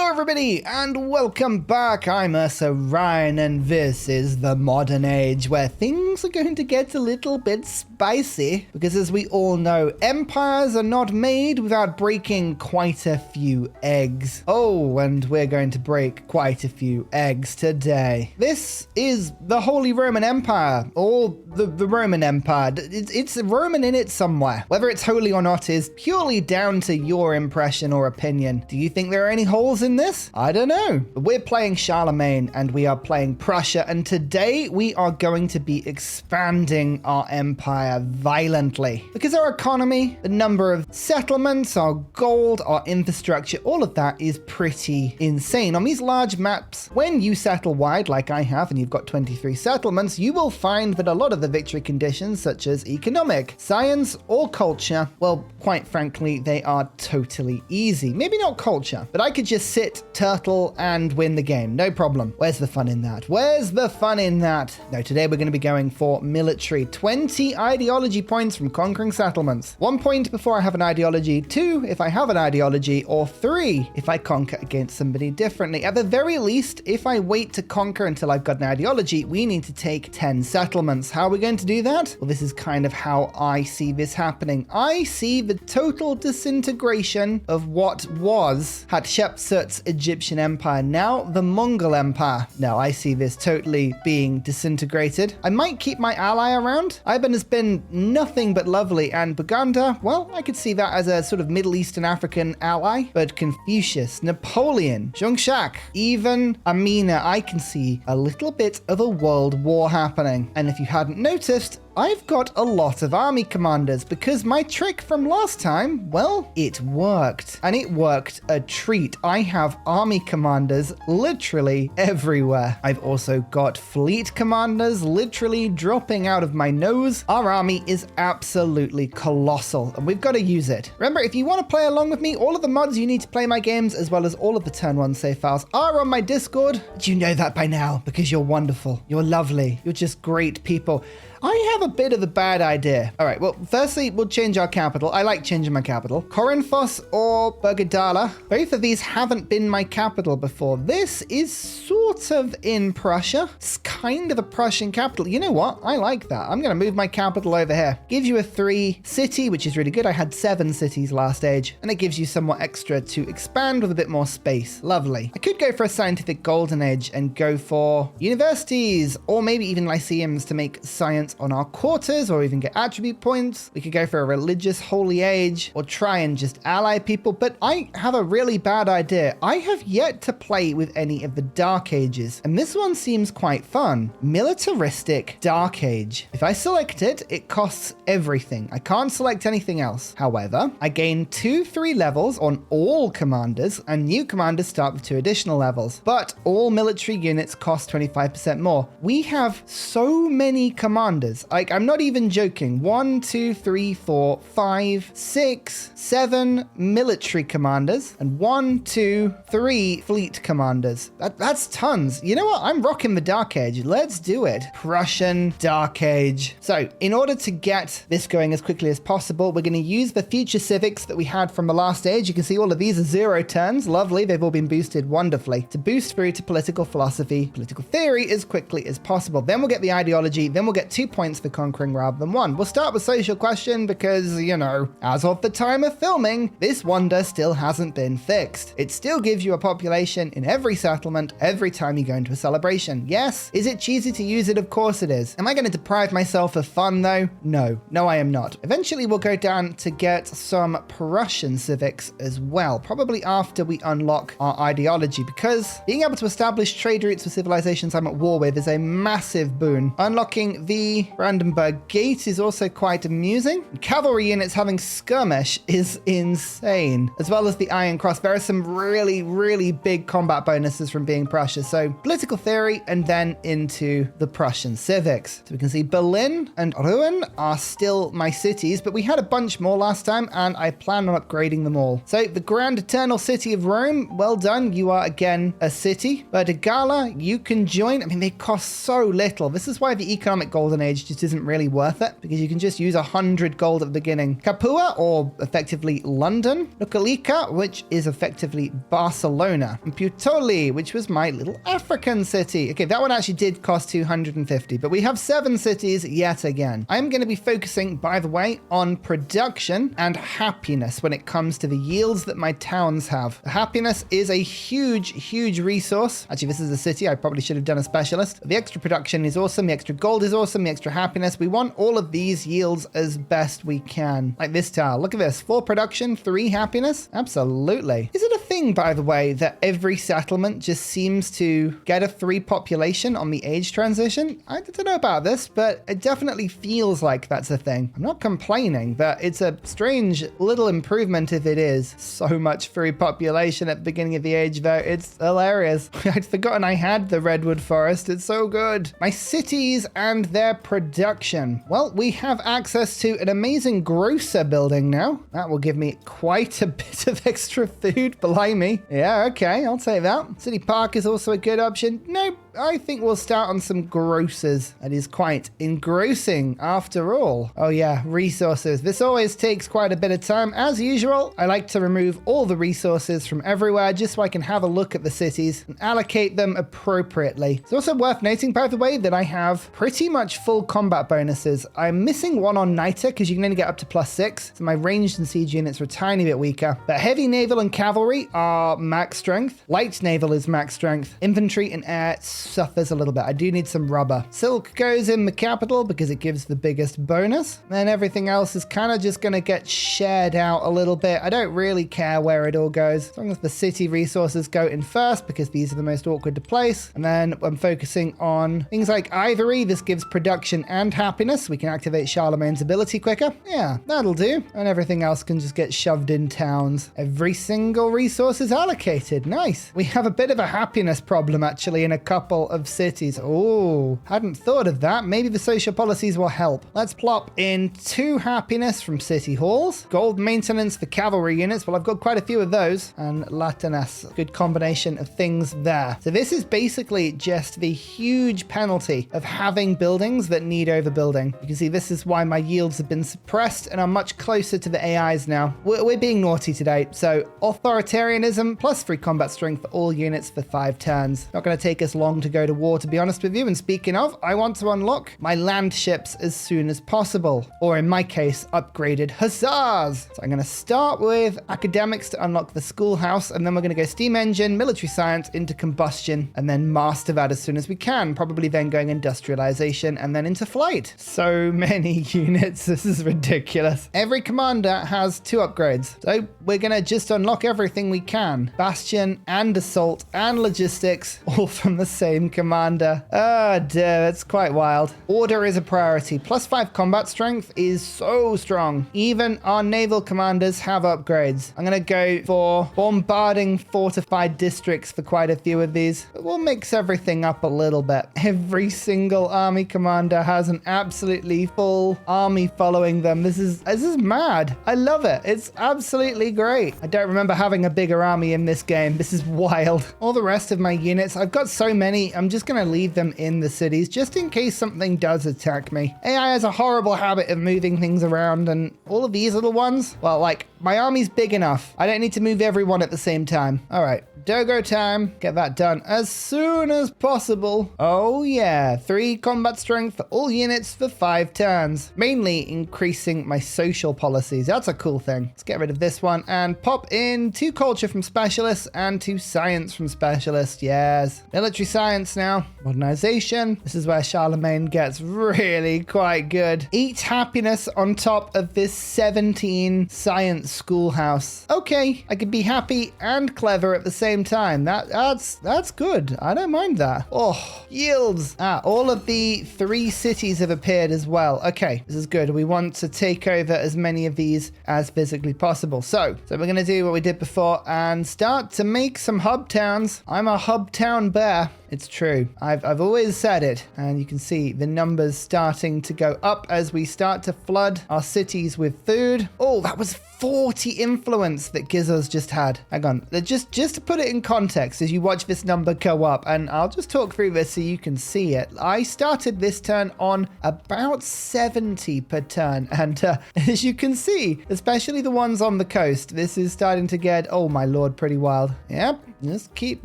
Hello everybody and welcome back. I'm Ursa Ryan and this is the modern age where things are going to get a little bit spicy because, as we all know, empires are not made without breaking quite a few eggs. Oh, and we're going to break quite a few eggs today. This is the Holy Roman Empire, or the Roman Empire. It's Roman in it somewhere. Whether it's holy or not is purely down to your impression or opinion. Do you think there are any holes in this? I don't know. We're playing Charlemagne and we are playing Prussia, and today we are going to be expanding our empire violently because our economy, the number of settlements, our gold, our infrastructure, all of that is pretty insane. On these large maps, when you settle wide like I have and you've got 23 settlements, you will find that a lot of the victory conditions, such as economic, science, or culture, well, quite frankly, they are totally easy. Maybe not culture, but I could just sit, turtle, and win the game. No problem. Where's the fun in that? Where's the fun in that? No, today we're going to be going for military. 20 ideology points from conquering settlements. 1 point before I have an ideology, 2 if I have an ideology, or 3 if I conquer against somebody differently. At the very least, if I wait to conquer until I've got an ideology, we need to take 10 settlements. How are we going to do that? Well, this is kind of how I see this happening. I see the total disintegration of what was Hatshepsut's Egyptian Empire, now the Mongol Empire. Now I see this totally being disintegrated. I might keep my ally around. Iban has been nothing but lovely, and Baganda, well, I could see that as a sort of Middle Eastern African ally, but Confucius, Napoleon, Zhongshak, even Amina, I can see a little bit of a world war happening. And if you hadn't noticed, I've got a lot of army commanders because my trick from last time, well, it worked. And it worked a treat. I have army commanders literally everywhere. I've also got fleet commanders literally dropping out of my nose. Our army is absolutely colossal and we've got to use it. Remember, if you want to play along with me, all of the mods you need to play my games, as well as all of the turn 1 save files, are on my Discord. But you know that by now because you're wonderful. You're lovely. You're just great people. I have a bit of a bad idea. All right, well, firstly, we'll change our capital. I like changing my capital. Corinthos or Bergadala. Both of these haven't been my capital before. This is sort of in Prussia. It's kind of a Prussian capital. You know what? I like that. I'm going to move my capital over here. Gives you a 3 city, which is really good. I had 7 cities last age, and it gives you somewhat extra to expand with a bit more space. Lovely. I could go for a scientific golden age and go for universities or maybe even lyceums to make science on our quarters, or even get attribute points. We could go for a religious holy age or try and just ally people, but I have a really bad idea. I have yet to play with any of the Dark Ages, and this one seems quite fun. Militaristic Dark Age. If I select it, it costs everything. I can't select anything else. However, I gain 2-3 levels on all commanders, and new commanders start with 2 additional levels, but all military units cost 25% more. We have so many commanders. Like, I'm not even joking. 1, 2, 3, 4, 5, 6, 7 military commanders and 1, 2, 3 fleet commanders. That's tons. You know what? I'm rocking the Dark Age. Let's do it. Prussian Dark Age. So in order to get this going as quickly as possible, we're going to use the future civics that we had from the last age. You can see all of these are 0 turns. Lovely. They've all been boosted wonderfully to boost through to political philosophy, political theory as quickly as possible. Then we'll get the ideology. Then we'll get 2 points for conquering rather than 1. We'll start with social question because, you know, as of the time of filming, this wonder still hasn't been fixed. It still gives you a population in every settlement every time you go into a celebration. Yes. Is it cheesy to use it? Of course it is. Am I going to deprive myself of fun though? No. No, I am not. Eventually we'll go down to get some Prussian civics as well, probably after we unlock our ideology, because being able to establish trade routes with civilizations I'm at war with is a massive boon. Unlocking the Brandenburg Gate is also quite amusing. Cavalry units having skirmish is insane, as well as the Iron Cross. There are some really, really big combat bonuses from being Prussia. So political theory and then into the Prussian civics. So we can see Berlin and Rouen are still my cities, but we had a bunch more last time and I plan on upgrading them all. So the Grand Eternal City of Rome, well done. You are again a city. But Gala, you can join. I mean, they cost so little. This is why the economic golden age just isn't really worth it because you can just use 100 gold at the beginning. Capua, or effectively London. Nucalica, which is effectively Barcelona. And Puteoli, which was my little African city. Okay, that one actually did cost 250, but we have 7 cities yet again. I'm going to be focusing, by the way, on production and happiness when it comes to the yields that my towns have. Happiness is a huge resource. Actually, this is a city. I probably should have done a specialist. The extra production is awesome. The extra gold is awesome. The extra happiness. We want all of these yields as best we can. Like this tile. Look at this. 4 production, 3 happiness. Absolutely. Is it a thing, by the way, that every settlement just seems to get a 3 population on the age transition? I don't know about this, but it definitely feels like that's a thing. I'm not complaining, but it's a strange little improvement if it is. So much 3 population at the beginning of the age, though. It's hilarious. I'd forgotten I had the redwood forest. It's so good. My cities and their production. Well, we have access to an amazing grocer building now. That will give me quite a bit of extra food. Blimey. Yeah, okay, I'll take that. City Park is also a good option. Nope. I think we'll start on some grocers. That is quite engrossing after all. Oh yeah, resources. This always takes quite a bit of time. As usual, I like to remove all the resources from everywhere just so I can have a look at the cities and allocate them appropriately. It's also worth noting, by the way, that I have pretty much full combat bonuses. I'm missing one on Niter because you can only get up to +6. So my ranged and siege units are a tiny bit weaker. But heavy naval and cavalry are max strength. Light naval is max strength. Infantry and air suffers a little bit. I do need some rubber. Silk goes in the capital because it gives the biggest bonus. Then everything else is kind of just going to get shared out a little bit. I don't really care where it all goes, as long as the city resources go in first because these are the most awkward to place. And then I'm focusing on things like ivory. This gives production and happiness. We can activate Charlemagne's ability quicker. Yeah, that'll do. And everything else can just get shoved in towns. Every single resource is allocated. Nice. We have a bit of a happiness problem actually in a couple of cities. Oh, hadn't thought of that. Maybe the social policies will help. Let's plop in 2 happiness from city halls. Gold maintenance for cavalry units. Well, I've got quite a few of those. And Latinas. Good combination of things there. So this is basically just the huge penalty of having buildings that need overbuilding. You can see this is why my yields have been suppressed and are much closer to the AIs now. We're being naughty today. So authoritarianism plus 3 combat strength for all units for 5 turns. Not going to take us long to go to war, to be honest with you. And speaking of, I want to unlock my land ships as soon as possible. Or in my case, upgraded huzzahs. So I'm going to start with academics to unlock the schoolhouse. And then we're going to go steam engine, military science into combustion, and then master that as soon as we can. Probably then going industrialization and then into flight. So many units. This is ridiculous. Every commander has 2 upgrades. So we're going to just unlock everything we can. Bastion and assault and logistics, all from the same commander. Oh dear, it's quite wild. Order is a priority. +5 combat strength is so strong. Even our naval commanders have upgrades. I'm going to go for bombarding fortified districts for quite a few of these. But we'll mix everything up a little bit. Every single army commander has an absolutely full army following them. This is mad. I love it. It's absolutely great. I don't remember having a bigger army in this game. This is wild. All the rest of my units, I've got so many, I'm just going to leave them in the cities just in case something does attack me. AI has a horrible habit of moving things around, and all of these little ones, well, like, my army's big enough. I don't need to move everyone at the same time. All right, Dogo time. Get that done as soon as possible. Oh yeah, 3 combat strength for all units for 5 turns. Mainly increasing my social policies. That's a cool thing. Let's get rid of this one and pop in 2 culture from specialists and 2 science from specialists. Yes. Military science now. Modernization. This is where Charlemagne gets really quite good. 8 happiness on top of this 17 science schoolhouse. Okay, I could be happy and clever at the same time. That's good. I don't mind that. Oh, yields. All of the 3 cities have appeared as well. Okay, this is good. We want to take over as many of these as physically possible. So we're going to do what we did before and start to make some hub towns. I'm a hub town bear. It's true. I've always said it. And you can see the numbers starting to go up as we start to flood our cities with food. Oh, that was 40 influence that Gizzo's just had. Hang on. Just to put it in context as you watch this number go up, and I'll just talk through this so you can see it. I started this turn on about 70 per turn, and as you can see, especially the ones on the coast, this is starting to get, oh my lord, pretty wild. Yep. Just keep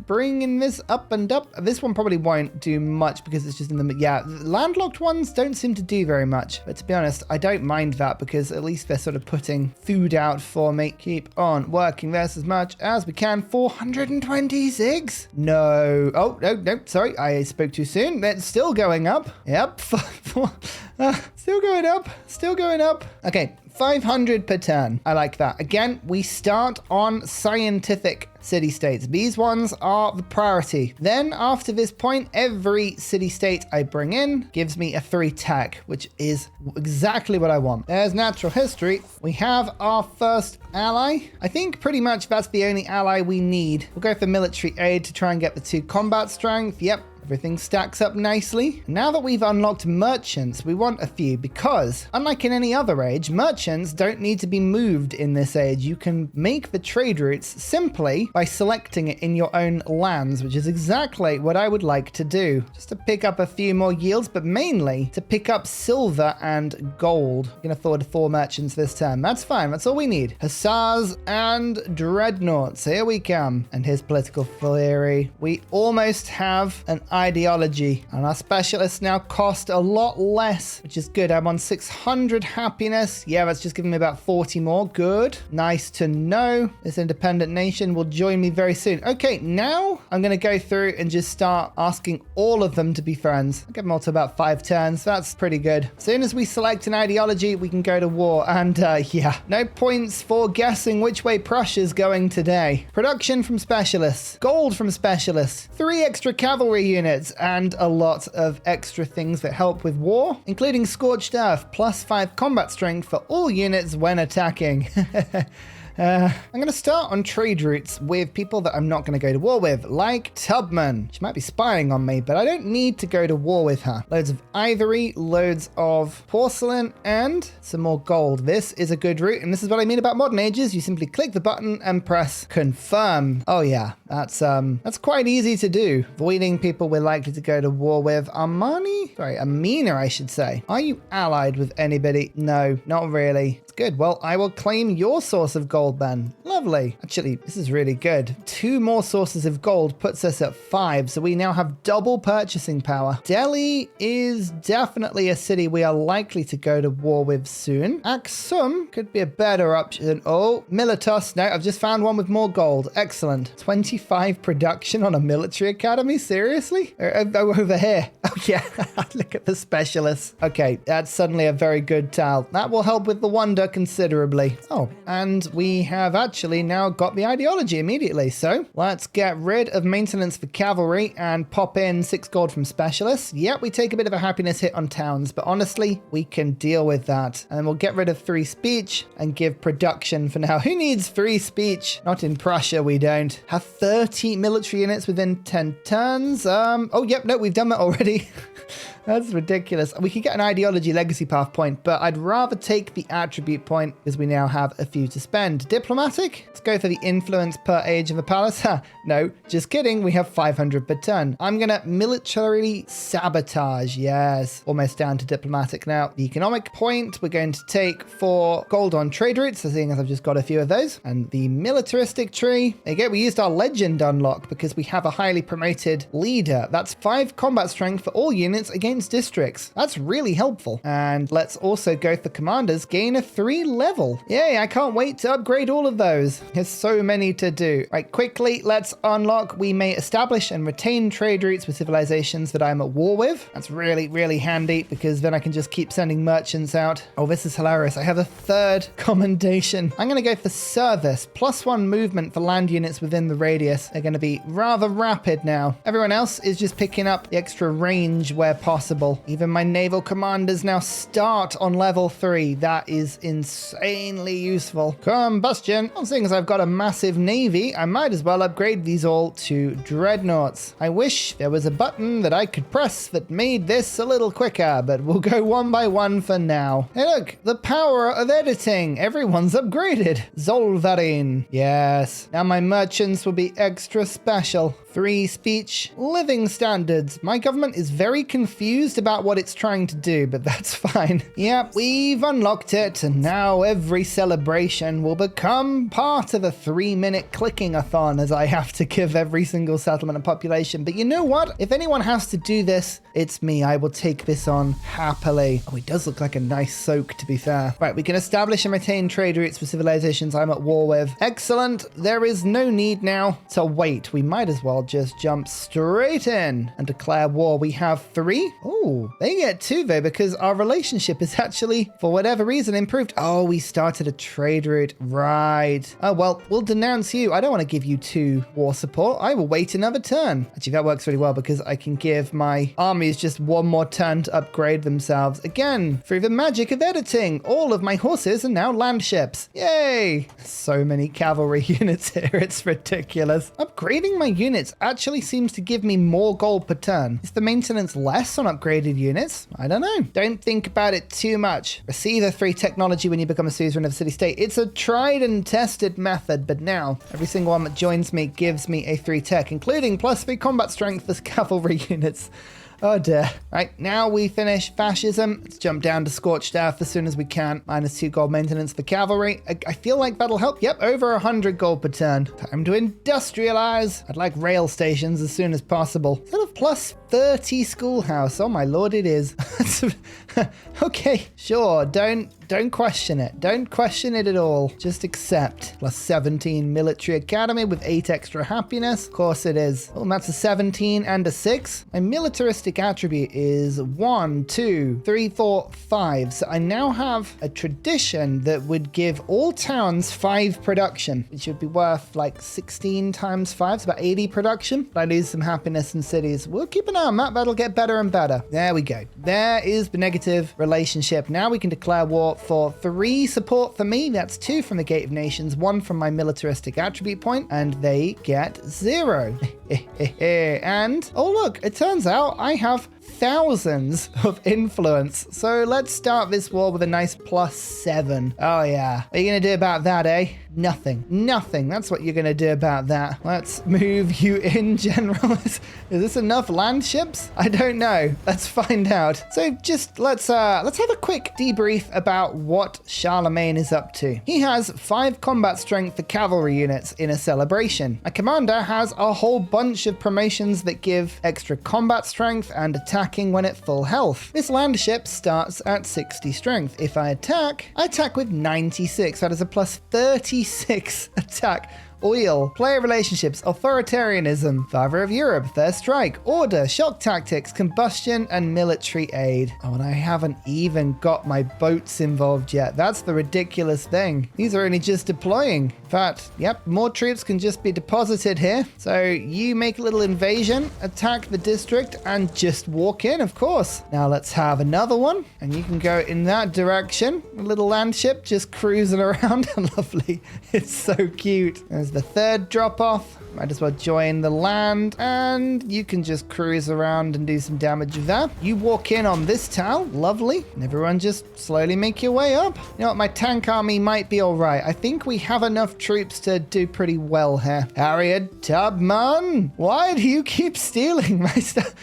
bringing this up and up. This one probably won't do much because it's just in the... Yeah, landlocked ones don't seem to do very much. But to be honest, I don't mind that because at least they're sort of putting food out for me. Keep on working this as much as we can. 426? No. Oh, no. Sorry, I spoke too soon. It's still going up. Yep. Still going up. Still going up. Okay. 500 per turn. I like that. Again, we start on scientific city-states. These ones are the priority. Then after this point, every city-state I bring in gives me a 3 tech, which is exactly what I want. There's natural history. We have our first ally. I think pretty much that's the only ally we need. We'll go for military aid to try and get the 2 combat strength. Yep. Everything stacks up nicely. Now that we've unlocked merchants, we want a few because, unlike in any other age, merchants don't need to be moved in this age. You can make the trade routes simply by selecting it in your own lands, which is exactly what I would like to do. Just to pick up a few more yields, but mainly to pick up silver and gold. I'm going to afford 4 merchants this turn. That's fine. That's all we need. Hussars and dreadnoughts. Here we come. And here's political theory. We almost have an ideology, and our specialists now cost a lot less, which is good. I'm on 600 happiness. Yeah, that's just giving me about 40 more. Good. Nice to know. This independent nation will join me very soon. Okay, now I'm going to go through and just start asking all of them to be friends. I'll give them all to about 5 turns. That's pretty good. As soon as we select an ideology, we can go to war. And yeah, no points for guessing which way Prussia's going today. Production from specialists. Gold from specialists. 3 extra cavalry units. And a lot of extra things that help with war, including Scorched Earth, plus 5 combat strength for all units when attacking. I'm going to start on trade routes with people that I'm not going to go to war with, like Tubman. She might be spying on me, but I don't need to go to war with her. Loads of ivory, loads of porcelain, and some more gold. This is a good route, and this is what I mean about modern ages. You simply click the button and press confirm. Oh yeah, that's quite easy to do. Avoiding people we're likely to go to war with. Amina, I should say. Are you allied with anybody? No, not really. It's good. Well, I will claim your source of gold then. Lovely. Actually, this is really good. 2 more sources of gold puts us at 5, so we now have double purchasing power. Delhi is definitely a city we are likely to go to war with soon. Aksum could be a better option. Oh, Militus. No, I've just found one with more gold. Excellent. 25 production on a military academy? Seriously? Over here. Oh yeah, look at the specialists. Okay, that's suddenly a very good tile. That will help with the wonder considerably. Oh, and we have actually now got the ideology immediately. So let's get rid of maintenance for cavalry and pop in 6 gold from specialists. Yep, we take a bit of a happiness hit on towns, but honestly, we can deal with that. And we'll get rid of free speech and give production for now. Who needs free speech? Not in Prussia, we don't. Have 30 military units within 10 turns. Oh, yep, no, we've done that already. That's ridiculous. We could get an ideology legacy path point, but I'd rather take the attribute point because we now have a few to spend. Diplomatic? Let's go for the influence per age of a palace. No, just kidding. We have 500 per turn. I'm going to militarily sabotage. Yes, almost down to diplomatic now. The economic point we're going to take for gold on trade routes, so seeing as I've just got a few of those. And the militaristic tree. There you go. We used our legend unlock because we have a highly promoted leader. That's 5 combat strength for all units against districts. That's really helpful. And let's also go for commanders. Gain a 3 level. Yay, I can't wait to upgrade all of those. There's so many to do. Right, quickly, let's unlock. We may establish and retain trade routes with civilizations that I'm at war with. That's really, really handy because then I can just keep sending merchants out. Oh, this is hilarious. I have a 3rd commendation. I'm going to go for service. +1 movement for land units within the radius. They're going to be rather rapid now. Everyone else is just picking up the extra range where possible. Even my naval commanders now start on level 3. That is insanely useful. Come combustion. Well, seeing as I've got a massive navy, I might as well upgrade these all to dreadnoughts. I wish there was a button that I could press that made this a little quicker, but we'll go one by one for now. Hey look, the power of editing. Everyone's upgraded. Zolvarin. Yes. Now my merchants will be extra special. 3 speech living standards. My government is very confused about what it's trying to do, but that's fine. Yep, we've unlocked it, and now every celebration will become part of a 3-minute clicking-a-thon, as I have to give every single settlement and population. But you know what? If anyone has to do this, it's me. I will take this on happily. Oh, it does look like a nice soak, to be fair. Right, we can establish and maintain trade routes with civilizations I'm at war with. Excellent. There is no need now to wait. We might as well just jump straight in and declare war. We have 3. Oh, they get 2 though, because our relationship is actually, for whatever reason, improved. Oh, we started a trade route. Right. Oh, well, we'll denounce you. I don't want to give you 2 war support. I will wait another turn. Actually, that works really well because I can give my armies just 1 more turn to upgrade themselves. Again, through the magic of editing, all of my horses are now land ships. Yay! So many cavalry units here. It's ridiculous. Upgrading my units actually seems to give me more gold per turn. Is the maintenance less on upgraded units? I don't know. Don't think about it too much. Receive a 3 technology when you become a suzerain of a city-state. It's a tried and tested method, but now every single one that joins me gives me a 3 tech, including +3 combat strength for cavalry units. Oh dear. Right, now we finish fascism. Let's jump down to scorched earth as soon as we can. -2 gold maintenance for cavalry. I feel like that'll help. Yep, over 100 gold per turn. Time to industrialize. I'd like rail stations as soon as possible. Instead of +30 schoolhouse. Oh my lord, it is. Okay, sure. Don't question it. Don't question it at all. Just accept. +17 military academy with 8 extra happiness. Of course it is. Oh, and that's a 17 and a 6. My militaristic attribute is 1, 2, 3, 4, 5. So I now have a tradition that would give all towns 5 production, which would be worth like 16 times 5. It's about 80 production. But I lose some happiness in cities. We'll keep an eye on that. That'll get better and better. There we go. There is the negative relationship. Now we can declare war for 3 support for me. That's 2 from the Gate of Nations, 1 from my militaristic attribute point, and they get 0. And, oh look, it turns out I have thousands of influence. So let's start this war with a nice +7. Oh yeah. What are you going to do about that, eh? Nothing. Nothing. That's what you're going to do about that. Let's move you in, General. Is this enough land ships? I don't know. Let's find out. So just let's have a quick debrief about what Charlemagne is up to. He has 5 combat strength for cavalry units in a celebration. A commander has a whole bunch of promotions that give extra combat strength and attacking when at full health. This land ship starts at 60 strength. If I attack with 96. That is a +36 attack. Oil, player relationships, authoritarianism, Father of Europe, First Strike, Order, Shock Tactics, Combustion, and Military Aid. Oh, and I haven't even got my boats involved yet. That's the ridiculous thing. These are only just deploying. In fact, yep, more troops can just be deposited here. So you make a little invasion, attack the district, and just walk in, of course. Now let's have another one, and you can go in that direction. A little land ship just cruising around. Lovely. It's so cute. There's the 3rd drop off. Might as well join the land, and you can just cruise around and do some damage with that. You walk in on this town, lovely, and everyone just slowly make your way up. You know what, my tank army might be all right. I think we have enough troops to do pretty well here. Harriet Tubman, why do you keep stealing my stuff?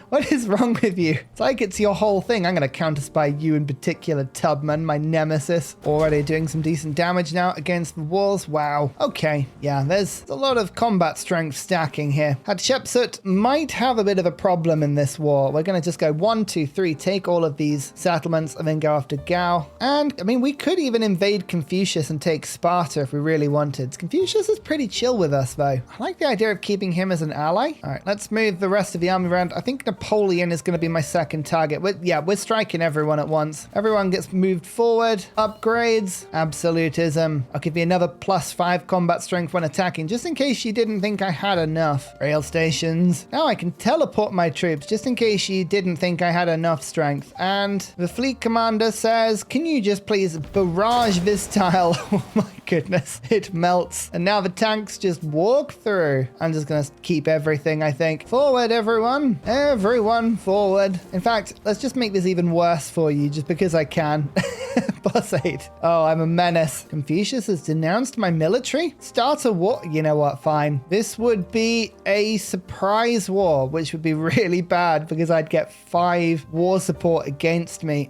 What is wrong with you? It's like it's your whole thing. I'm going to counterspy you in particular, Tubman, my nemesis. Already doing some decent damage now against the walls. Wow. Okay, yeah, there's a lot of combat strength stacking here. Hatshepsut might have a bit of a problem in this war. We're going to just go 1, 2, 3, take all of these settlements, and then go after Gao. And, I mean, we could even invade Confucius and take Sparta if we really wanted. Confucius is pretty chill with us, though. I like the idea of keeping him as an ally. All right, let's move the rest of the army around. I think Napoleon is going to be my second target. We're striking everyone at once. Everyone gets moved forward. Upgrades. Absolutism. I'll give you another +5 combat strength when attacking, just in case you you didn't think I had enough. Rail stations. Now I can teleport my troops just in case you didn't think I had enough strength. And the fleet commander says, can you just please barrage this tile? Oh my goodness, it melts. And now the tanks just walk through. I'm just gonna keep everything, I think. Forward, everyone. Everyone forward. In fact, let's just make this even worse for you just because I can. +8. Oh, I'm a menace. Confucius has denounced my military? Start a war? You know what? Fine. This would be a surprise war, which would be really bad because I'd get 5 war support against me.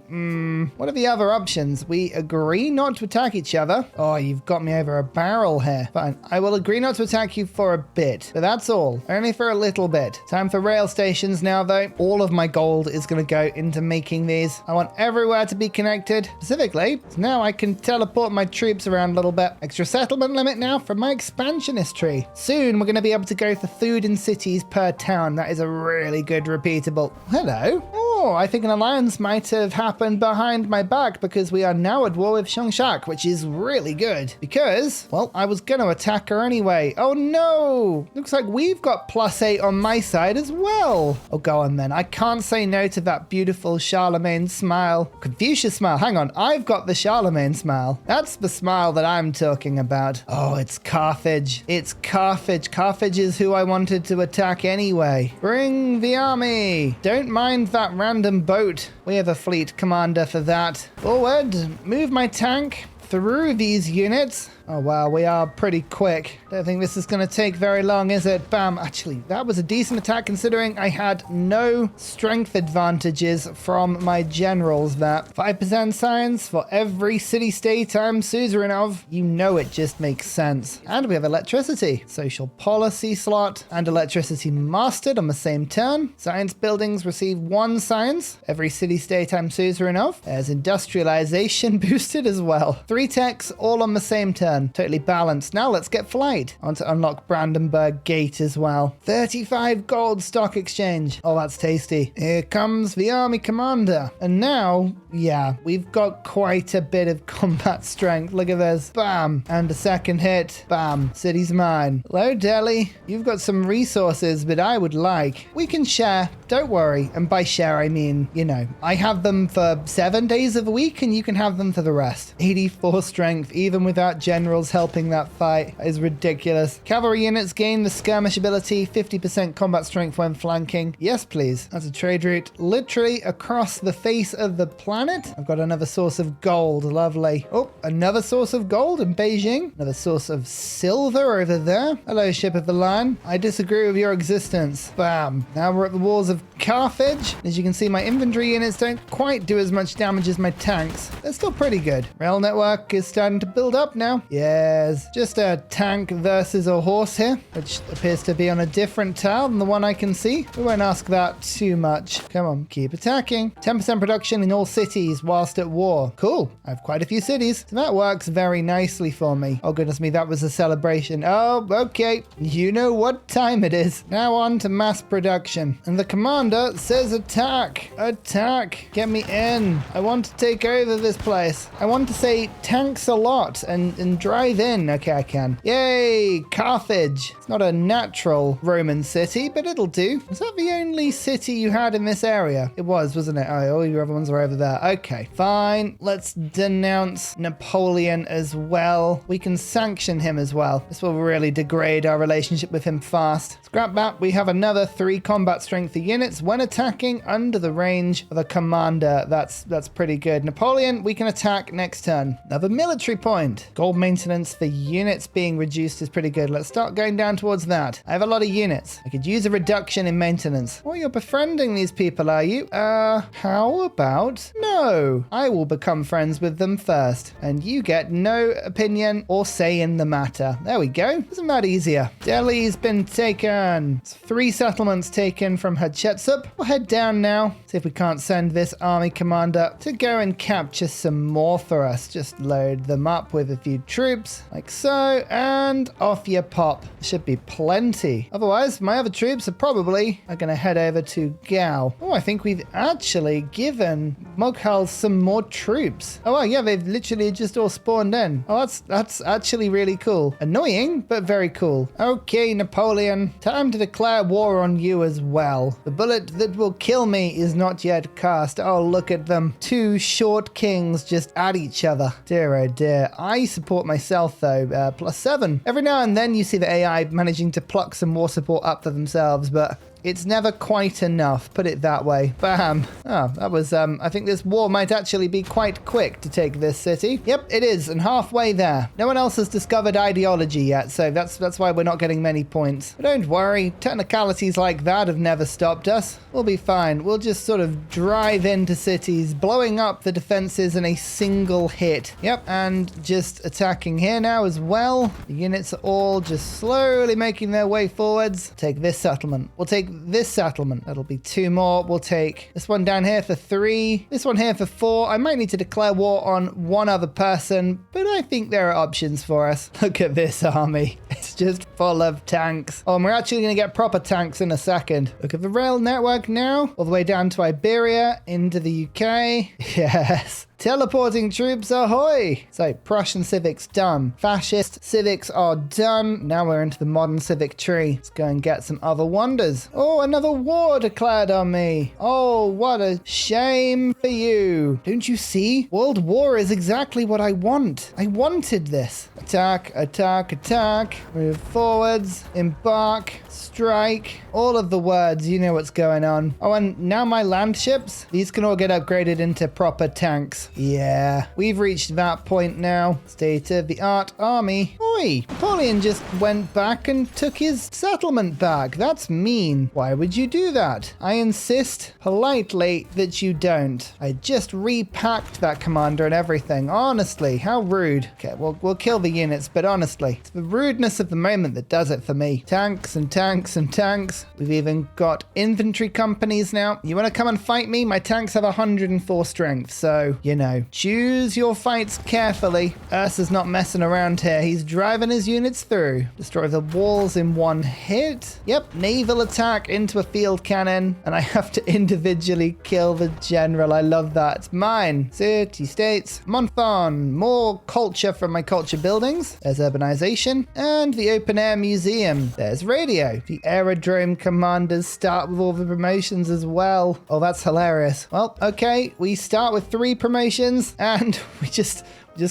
What are the other options? We agree not to attack each other. Oh, you've got me over a barrel here. Fine. I will agree not to attack you for a bit, but that's all. Only for a little bit. Time for rail stations now, though. All of my gold is going to go into making these. I want everywhere to be connected. Specifically, now I can teleport my troops around a little bit. Extra settlement limit now from my expansionist tree. Soon, we're going to be able to go for food in cities per town. That is a really good repeatable. Hello. Oh, I think an alliance might have happened behind my back because we are now at war with Shangshak, which is really good because, well, I was going to attack her anyway. Oh no, looks like we've got +8 on my side as well. Oh, go on then. I can't say no to that beautiful Charlemagne smile. Confucius smile. Hang on, I've got the Charlemagne smile. That's the smile that I'm talking about. Oh, it's Carthage. It's Carthage. Carthage is who I wanted to attack anyway. Bring the army. Don't mind that random boat. We have a fleet commander for that. Forward. Move my tank through these units. Oh, wow, we are pretty quick. Don't think this is going to take very long, is it? Bam. Actually, that was a decent attack considering I had no strength advantages from my generals. That 5% science for every city-state I'm suzerain of. You know it just makes sense. And we have electricity. Social policy slot and electricity mastered on the same turn. Science buildings receive 1 science. Every city-state I'm suzerain of. There's industrialization boosted as well. 3 techs all on the same turn. Totally balanced. Now let's get flight. I want to unlock Brandenburg Gate as well. 35 gold stock exchange. Oh, that's tasty. Here comes the army commander. And now, yeah, we've got quite a bit of combat strength. Look at this. Bam. And a second hit. Bam. City's mine. Hello, Delhi. You've got some resources that I would like. We can share. Don't worry. And by share, I mean, you know, I have them for 7 days of the week and you can have them for the rest. 84 strength, even without generals helping that fight, is ridiculous. Cavalry units gain the skirmish ability, 50% combat strength when flanking. Yes, please. That's a trade route literally across the face of the planet. I've got another source of gold. Lovely. Oh, another source of gold in Beijing. Another source of silver over there. Hello, ship of the line. I disagree with your existence. Bam. Now we're at the walls of Carthage. As you can see, my infantry units don't quite do as much damage as my tanks. They're still pretty good. Rail network is starting to build up now. Yes, just a tank versus a horse here, which appears to be on a different tile than the one I can see. We won't ask that too much. Come on, keep attacking. 10% production in all cities whilst at war. Cool. I have quite a few cities, so that works very nicely for me. Oh, goodness me, that was a celebration. Oh, okay. You know what time it is. Now on to mass production. And the commander says attack. Attack. Get me in. I want to take over this place. I want to say tanks a lot and drive in. Okay, I can. Yay, Carthage. It's not a natural Roman city, but it'll do. Is that the only city you had in this area? It was, wasn't it? Oh, all your other ones were over there. Okay, fine. Let's denounce Napoleon as well. We can sanction him as well. This will really degrade our relationship with him fast. Scrap that. We have another 3 combat strength units when attacking under the range of a commander. That's pretty good. Napoleon, we can attack next turn. Another military point. Gold maintenance for units being reduced is pretty good. Let's start going down towards that. I have a lot of units. I could use a reduction in maintenance. Oh, you're befriending these people, are you? How about no? I will become friends with them first, and you get no opinion or say in the matter. There we go. Isn't that easier? Delhi's been taken. It's 3 settlements taken from Hatshepsut. We'll head down now. See if we can't send this army commander to go and capture some more for us. Just load them up with a few troops. troops, like so, and off you pop. Should be plenty. Otherwise, my other troops are probably going to head over to Gao. Oh, I think we've actually given Moghal some more troops. Oh, well, yeah, they've literally just all spawned in. Oh, that's actually really cool. Annoying, but very cool. Okay, Napoleon, time to declare war on you as well. The bullet that will kill me is not yet cast. Oh, look at them. Two short kings just at each other. Dear, oh dear. I support myself, though. +7. Every now and then you see the AI managing to pluck some war support up for themselves, but it's never quite enough, put it that way. Bam. Oh, that was, I think this war might actually be quite quick to take this city. Yep, it is, and halfway there. No one else has discovered ideology yet, so that's why we're not getting many points. But don't worry, technicalities like that have never stopped us. We'll be fine. We'll just sort of drive into cities, blowing up the defenses in a single hit. Yep, and just attacking here now as well. The units are all just slowly making their way forwards. Take this settlement. We'll take this settlement. That'll be 2 more. We'll take this one down here for 3. This one here for 4. I might need to declare war on one other person, but I think there are options for us. Look at this army. It's just full of tanks. Oh, and we're actually going to get proper tanks in a second. Look at the rail network now, all the way down to Iberia, into the UK. Yes. Teleporting troops, ahoy! So, Prussian civics done. Fascist civics are done. Now we're into the modern civic tree. Let's go and get some other wonders. Oh, another war declared on me. Oh, what a shame for you. Don't you see? World war is exactly what I want. I wanted this. Attack, attack, attack. Move forwards. Embark. Strike. All of the words, you know what's going on. Oh, and now my land ships, these can all get upgraded into proper tanks. Yeah, we've reached that point now. State-of-the-art army. Oi, Napoleon just went back and took his settlement back. That's mean. Why would you do that? I insist politely that you don't. I just repacked that commander and everything. Honestly, how rude. Okay, we'll kill the units, but honestly, it's the rudeness of the moment that does it for me. Tanks and tanks and tanks. We've even got infantry companies now. You want to come and fight me? My tanks have 104 strength, so, you know, choose your fights carefully. Ursa's not messing around here. He's driving his units through. Destroy the walls in one hit. Yep, naval attack into a field cannon, and I have to individually kill the general. I love that. It's mine. City states. Monthon. More culture from my culture buildings. There's urbanization and the open air museum. There's radio. The aerodrome commanders start with all the promotions as well. Oh, that's hilarious. Well, okay, we start with 3 promotions and we just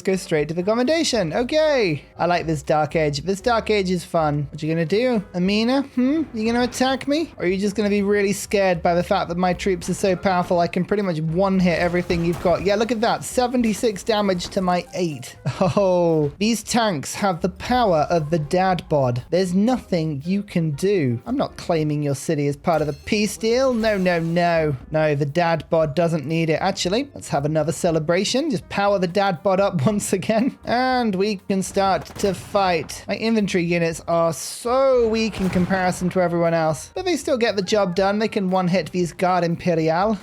go straight to the commendation. Okay. I like this Dark Age. This Dark Age is fun. What you gonna do? Amina? You gonna attack me? Or are you just gonna be really scared by the fact that my troops are so powerful I can pretty much one-hit everything you've got? Yeah, look at that. 76 damage to my 8. Oh, these tanks have the power of the dad bod. There's nothing you can do. I'm not claiming your city as part of the peace deal. No, no, no. No, the dad bod doesn't need it. Actually, let's have another celebration. Just power the dad bod up once again, and we can start to fight. My infantry units are so weak in comparison to everyone else, but they still get the job done. They can one-hit these Guard Imperial.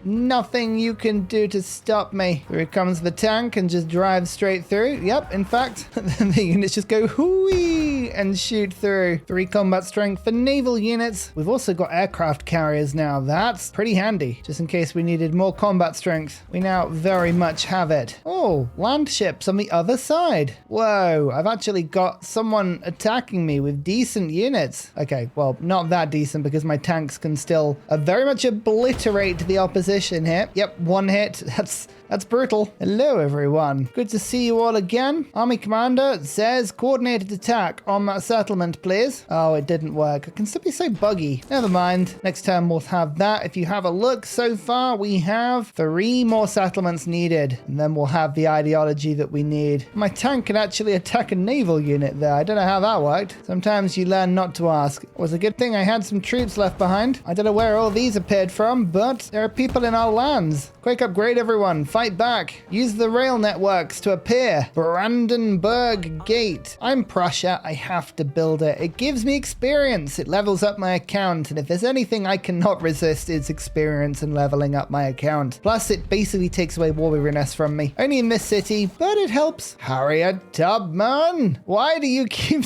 Nothing you can do to stop me. Here comes the tank and just drives straight through. Yep, in fact, the units just go hooey and shoot through. 3 combat strength for naval units. We've also got aircraft carriers now. That's pretty handy, just in case we needed more combat strength. We now very much have it. Oh, land ships on the other side. Whoa, I've actually got someone attacking me with decent units. Okay, well, not that decent because my tanks can still very much obliterate the opposition here. Yep, 1 hit. That's brutal. Hello, everyone. Good to see you all again. Army commander says coordinated attack on that settlement, please. Oh, it didn't work. I can still be so buggy. Never mind. Next time we'll have that. If you have a look, so far we have 3 more settlements needed. And then we'll have the ideology that we need. My tank can actually attack a naval unit there. I don't know how that worked. Sometimes you learn not to ask. It was a good thing I had some troops left behind. I don't know where all these appeared from, but there are people in our lands. Quick upgrade, everyone. Fight back. Use the rail networks to appear. Brandenburg Gate. I'm Prussia. I have to build it. It gives me experience. It levels up my account. And if there's anything I cannot resist, it's experience and leveling up my account. Plus, it basically takes away war weariness from me. Only in this city, but it helps. Harriet Tubman, why do you keep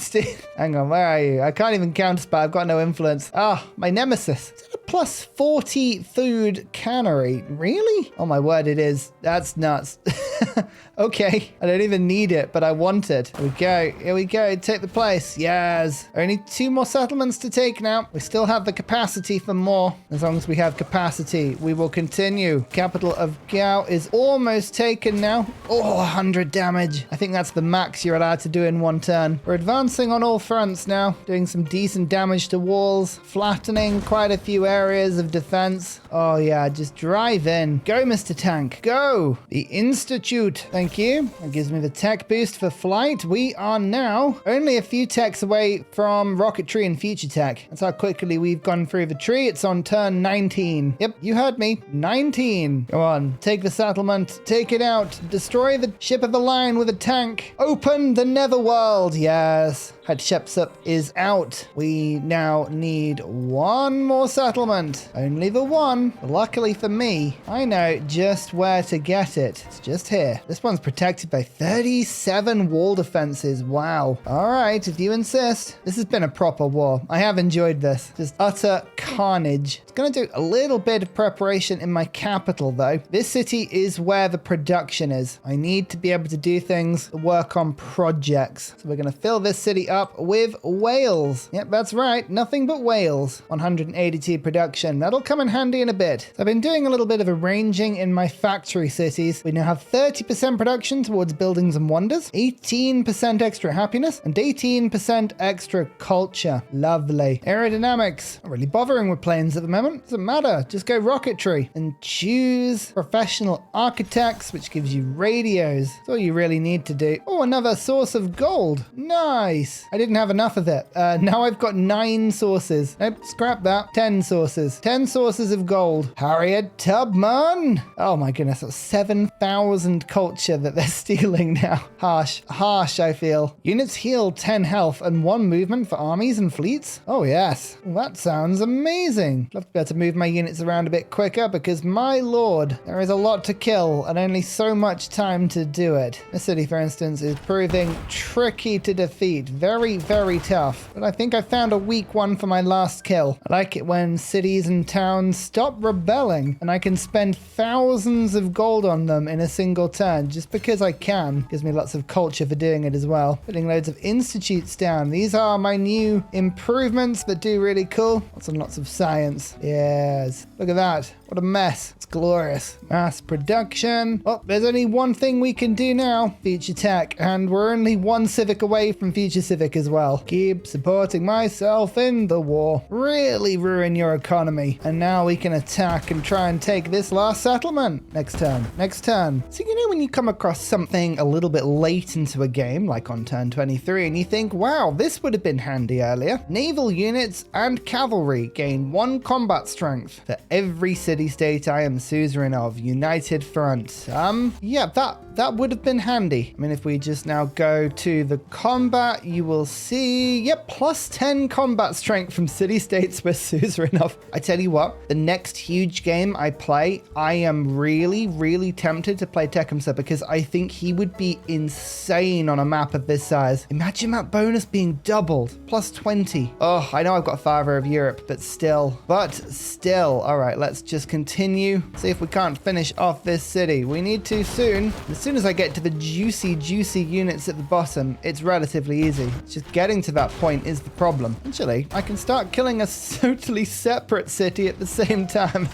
hang on, where are you? I can't even counterspell. I've got no influence. Ah, my nemesis. Is it a plus 40 food cannery? Really? Oh my word, it is. That's nuts. Okay, I don't even need it, but I want it. Here we go. Here we go. Take the place. Yes. Only 2 more settlements to take now. We still have the capacity for more. As long as we have capacity, we will continue. Capital of Gao is almost taken now. Oh, 100 damage. I think that's the max you're allowed to do in one turn. We're advancing on all fronts now, doing some decent damage to walls, flattening quite a few areas of defense. Oh yeah, just drive in. Go, Mr. Tank. Go. The Institute. Thank you. That gives me the tech boost for flight. We are now only a few techs away from rocketry and future tech. That's how quickly we've gone through the tree. It's on turn 19. Yep, you heard me. 19. Go on. Take the settlement. Take it out. Destroy the ship of the line with a tank. Open the netherworld. Yes. Hatshepsut is out. We now need 1 more settlement. Only the 1. Luckily for me, I know just where to get it. It's just here. This one's protected by 37 wall defenses. Wow. All right, if you insist. This has been a proper war. I have enjoyed this. Just utter carnage. It's going to do a little bit of preparation in my capital, though. This city is where the production is. I need to be able to do things, work on projects. So we're going to fill this city up with whales. Yep, that's right. Nothing but whales. 182 production. That'll come in handy in a bit. So I've been doing a little bit of arranging in my factory cities. We now have 30% production towards buildings and wonders, 18% extra happiness, and 18% extra culture. Lovely. Aerodynamics. Not really bothering with planes at the moment. Doesn't matter. Just go rocketry and choose professional architects, which gives you radios. That's all you really need to do. Oh, another source of gold. Nice. I didn't have enough of it. Now I've got 9 sources. Nope, scrap that. 10 sources. 10 sources of gold. Harriet Tubman. Oh my goodness, that's 7,000 culture that they're stealing now. Harsh. Harsh, I feel. Units heal 10 health and 1 movement for armies and fleets. Oh yes. Well, that sounds amazing. Love to be able to move my units around a bit quicker because my lord, there is a lot to kill and only so much time to do it. This city, for instance, is proving tricky to defeat. Very, very tough. But I think I found a weak one for my last kill. I like it when cities and towns stop rebelling and I can spend thousands of gold on them in a single turn just because I can. Gives me lots of culture for doing it as well. Putting loads of institutes down. These are my new improvements that do really cool. Lots and lots of science. Yes. Look at that. What a mess. It's glorious. Mass production. Oh, there's only one thing we can do now. Future tech. And we're only 1 civic away from future civic as well. Keep supporting myself in the war. Really ruin your economy. And now we can attack and try and take this last settlement. Next turn. Next turn. So you know when you come across something a little bit late into a game, like on turn 23, and you think, wow, this would have been handy earlier. Naval units and cavalry gain 1 combat strength for every city-state I am suzerain of. United Front. Yeah, that would have been handy. I mean, if we just now go to the combat, you will see, yep, plus 10 combat strength from city-states we're suzerain of. I tell you what, the next huge game I play, I am really, really tempted to play Tecumseh because I think he would be insane on a map of this size. Imagine that bonus being doubled, plus 20. Oh, I know I've got Father of Europe, but still. All right, let's just continue. See if we can't finish off this city. We need to soon. As soon as I get to the juicy units at the bottom, it's relatively easy. It's just getting to that point is the problem. Actually, I can start killing a totally separate city at the same time.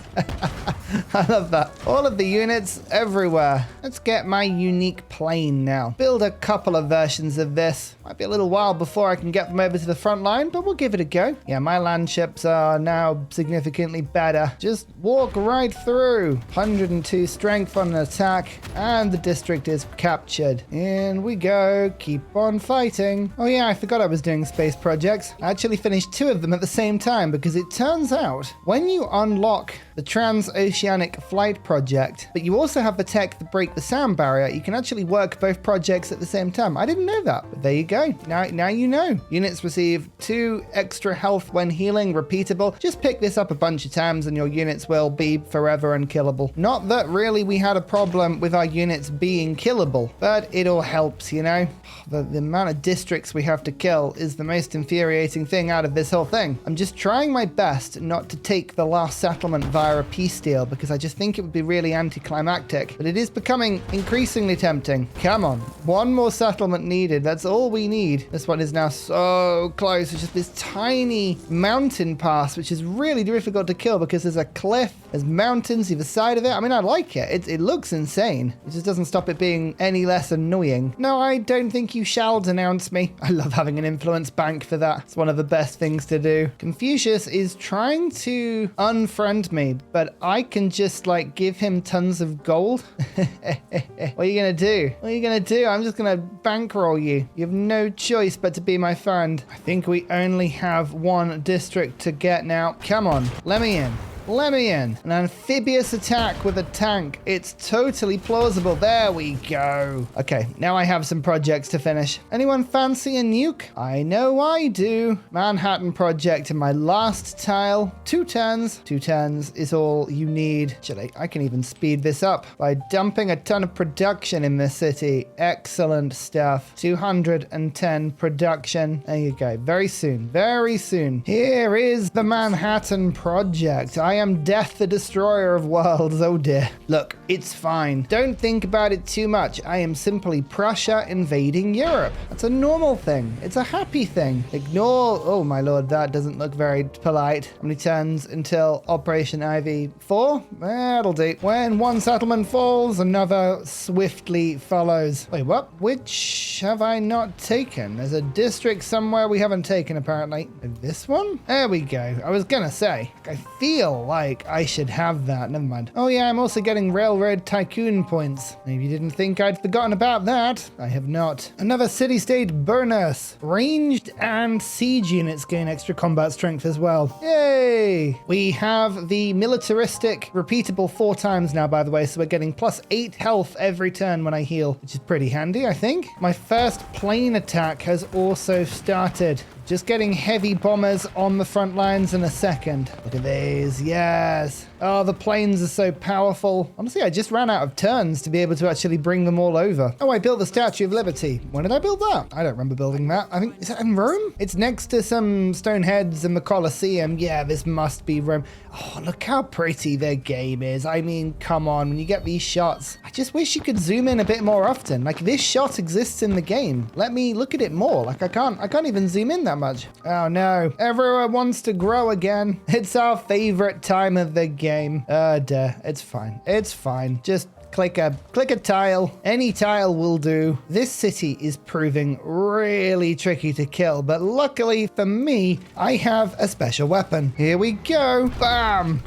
I love that. All of the units everywhere. Let's get my unique plane now. Build a couple of versions of this. Might be a little while before I can get them over to the front line, but we'll give it a go. Yeah, my land ships are now significantly better. Just walk right through. 102 strength on an attack, and the district is captured. In we go. Keep on fighting. Oh yeah, I forgot I was doing space projects. I actually finished 2 of them at the same time because it turns out when you unlock the transoceanic oceanic flight project, but you also have the tech to break the sound barrier. You can actually work both projects at the same time. I didn't know that, but there you go. Now you know. Units receive 2 extra health when healing, repeatable. Just pick this up a bunch of times and your units will be forever unkillable. Not that really we had a problem with our units being killable, but it all helps, you know? The amount of districts we have to kill is the most infuriating thing out of this whole thing. I'm just trying my best not to take the last settlement via a peace deal because I just think it would be really anticlimactic, but it is becoming increasingly tempting. Come on, 1 more settlement needed. That's all we need. This one is now so close. It's just this tiny mountain pass, which is really difficult to kill because there's a cliff, there's mountains either side of it. I mean, I like it. It looks insane. It just doesn't stop it being any less annoying. No, I don't think you shall denounce me. I love having an influence bank for that. It's one of the best things to do. Confucius is trying to unfriend me, but I can just like give him tons of gold. What are you gonna do? What are you gonna do? I'm just gonna bankroll you. You have no choice but to be my friend. I think we only have 1 district to get now. Come on, let me in. Let me in. An amphibious attack with a tank. It's totally plausible. There we go. Okay, now I have some projects to finish. Anyone fancy a nuke? I know I do. Manhattan project in my last tile. 2 turns. 2 turns is all you need. Actually, I can even speed this up by dumping a ton of production in this city. Excellent stuff. 210 production. There you go. Very soon. Very soon. Here is the Manhattan project. I am Death, the Destroyer of Worlds. Oh dear. Look, it's fine. Don't think about it too much. I am simply Prussia invading Europe. That's a normal thing. It's a happy thing. Ignore... Oh my lord, that doesn't look very polite. How many turns until Operation Ivy? 4? That'll do. When 1 settlement falls, another swiftly follows. Wait, what? Which have I not taken? There's a district somewhere we haven't taken, apparently. This one? There we go. I was gonna say, I feel like I should have that. Never mind. Oh yeah, I'm also getting Railroad Tycoon points. Maybe you didn't think I'd forgotten about that. I have not. Another city-state burners. Ranged and siege units gain extra combat strength as well. Yay! We have the militaristic repeatable 4 times now, by the way, so we're getting +8 health every turn when I heal, which is pretty handy, I think. My first plane attack has also started. Just getting heavy bombers on the front lines in a second. Look at these. Yes. Oh, the planes are so powerful. Honestly, I just ran out of turns to be able to actually bring them all over. Oh, I built the Statue of Liberty. When did I build that? I don't remember building that. I think, is that in Rome? It's next to some stone heads in the Colosseum. Yeah, this must be Rome. Oh, look how pretty their game is. I mean, come on, when you get these shots, I just wish you could zoom in a bit more often. Like, this shot exists in the game. Let me look at it more. Like, I can't even zoom in that much. Oh no, everyone wants to grow again. It's our favorite time of the game. Duh, it's fine. It's fine. Just click a tile. Any tile will do. This city is proving really tricky to kill, but luckily for me, I have a special weapon. Here we go. Bam!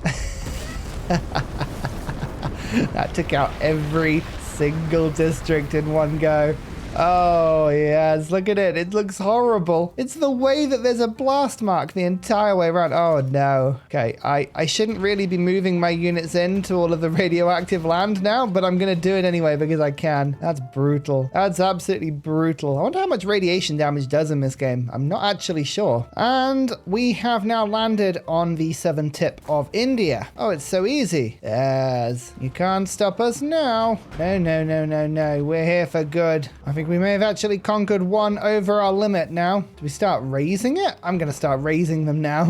That took out every single district in one go. Oh, yes. Look at it. It looks horrible. It's the way that there's a blast mark the entire way around. Oh, no. Okay, I shouldn't really be moving my units into all of the radioactive land now, but I'm going to do it anyway because I can. That's brutal. That's absolutely brutal. I wonder how much radiation damage does in this game. I'm not actually sure. And we have now landed on the southern tip of India. Oh, it's so easy. Yes. You can't stop us now. No, no, no, no, no. We're here for good. I think we may have actually conquered 1 over our limit now. Do we start raising it? I'm going to start raising them now.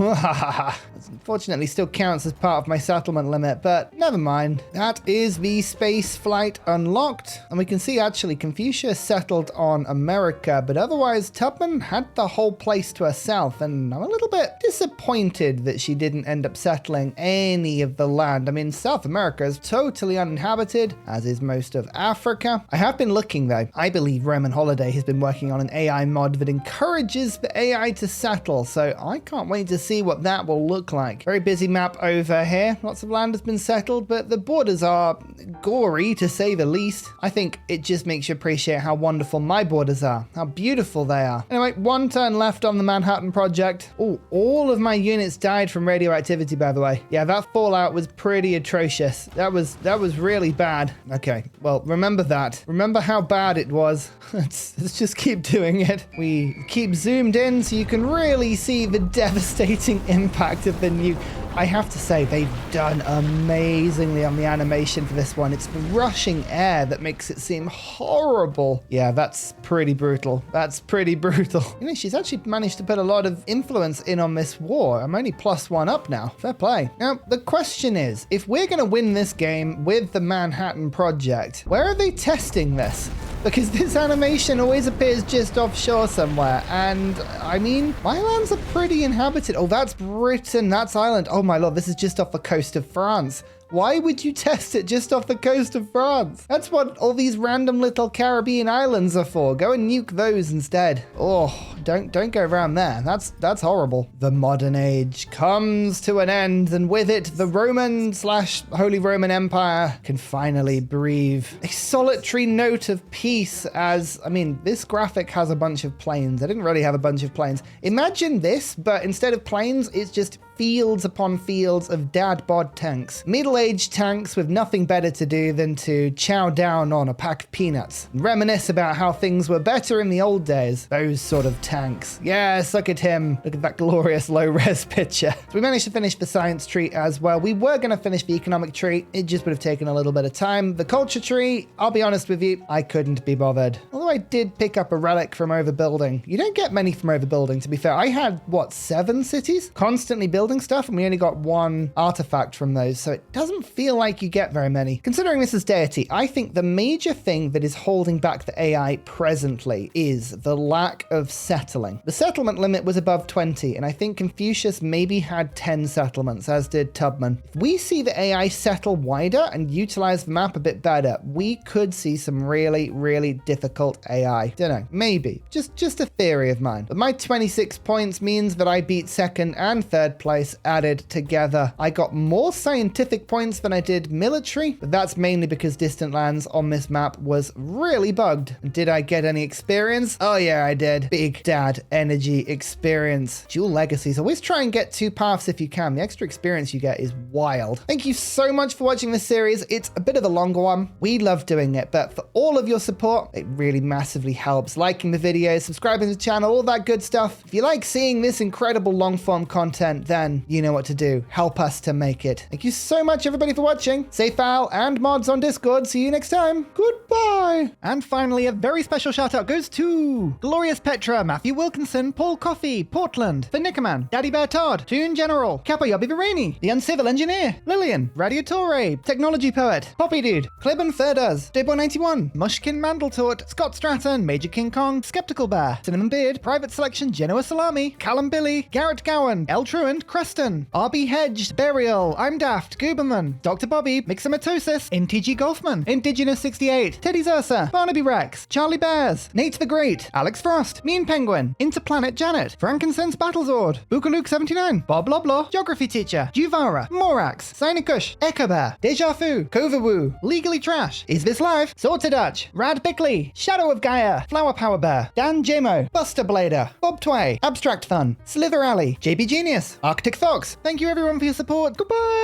This unfortunately still counts as part of my settlement limit, but never mind. That is the space flight unlocked. And we can see actually Confucius settled on America, but otherwise Tubman had the whole place to herself. And I'm a little bit disappointed that she didn't end up settling any of the land. I mean, South America is totally uninhabited, as is most of Africa. I have been looking though. I believe Roman Holiday has been working on an AI mod that encourages the AI to settle, so I can't wait to see what that will look like? Very busy map over here. Lots of land has been settled, but the borders are gory to say the least. I think it just makes you appreciate how wonderful my borders are, how beautiful they are. Anyway, 1 turn left on the Manhattan Project. Oh, all of my units died from radioactivity, by the way. Yeah, that fallout was pretty atrocious. That was really bad. Okay, well, remember that. Remember how bad it was. Let's just keep doing it. We keep zoomed in so you can really see the devastating impact of the nuke. I have to say, they've done amazingly on the animation for this one. It's the rushing air that makes it seem horrible. Yeah, that's pretty brutal. That's pretty brutal. You know, she's actually managed to put a lot of influence in on this war. I'm only +1 up now. Fair play. Now, the question is, if we're going to win this game with the Manhattan Project, where are they testing this? Because this animation always appears just offshore somewhere. And I mean, my lands are pretty inhabited. Oh, that's Britain. That's Ireland. Oh my lord, this is just off the coast of France. Why would you test it just off the coast of France? That's what all these random little Caribbean islands are for. Go and nuke those instead. Oh, don't go around there. That's horrible. The modern age comes to an end, and with it, the Roman/Holy Roman Empire can finally breathe a solitary note of peace. As, I mean, this graphic has a bunch of planes. I didn't really have a bunch of planes. Imagine this, but instead of planes, it's just fields upon fields of dad bod tanks. Middle-aged tanks with nothing better to do than to chow down on a pack of peanuts and reminisce about how things were better in the old days. Those sort of tanks. Yes, look at him. Look at that glorious low-res picture. So we managed to finish the science tree as well. We were going to finish the economic tree. It just would have taken a little bit of time. The culture tree, I'll be honest with you, I couldn't be bothered. Although I did pick up a relic from overbuilding. You don't get many from overbuilding, to be fair. I had, what, 7 cities? Constantly building stuff, and we only got 1 artifact from those, so it doesn't feel like you get very many. Considering this is Deity, I think the major thing that is holding back the AI presently is the lack of settling. The settlement limit was above 20, and I think Confucius maybe had 10 settlements, as did Tubman. If we see the AI settle wider and utilize the map a bit better, we could see some really, really difficult AI. Don't know, maybe. Just a theory of mine. But my 26 points means that I beat 2nd and 3rd place added together. I got more scientific points than I did military, but that's mainly because distant lands on this map was really bugged. Did I get any experience? Oh yeah, I did. Big dad energy experience. Dual legacies. Always try and get 2 paths if you can. The extra experience you get is wild. Thank you so much for watching this series. It's a bit of a longer one. We love doing it, but for all of your support, it really massively helps. Liking the video, subscribing to the channel, all that good stuff. If you like seeing this incredible long form content, then you know what to do. Help us to make it. Thank you so much, everybody, for watching. Safe Al and mods on Discord. See you next time. Goodbye. And finally, a very special shout out goes to Glorious Petra, Matthew Wilkinson, Paul Coffey, Portland, The Nickerman, Daddy Bear Todd, Toon General, Capo Yobby Virani, The Uncivil Engineer, Lillian, Radiatore, Technology Poet, Poppy Dude, Clibban Ferdaz, Dayboy91, Mushkin Mandletort, Scott Stratton, Major King Kong, Skeptical Bear, Cinnamon Beard, Private Selection, Genoa Salami, Callum Billy, Garrett Gowan, El Truant, Creston, RB Hedged, Burial, I'm Daft, Gooberman, Dr. Bobby, Mixomatosis, NTG Golfman, Indigenous 68, Teddy Zursa, Barnaby Rex, Charlie Bears, Nate the Great, Alex Frost, Mean Penguin, Interplanet Janet, Frankincense Battlezord, Bookaluke 79, Bob Loblaw, Geography Teacher, Juvara, Morax, Sinikush, Echo Bear, Deja Fu, Kovawoo, Legally Trash, Is This Live, Sorted Dutch, Rad Bickley, Shadow of Gaia, Flower Power Bear, Dan Jamo, Buster Blader, Bob Tway, Abstract Fun, Slither Alley, JB Genius, Arctic Fox. Thank you everyone for your support. Goodbye.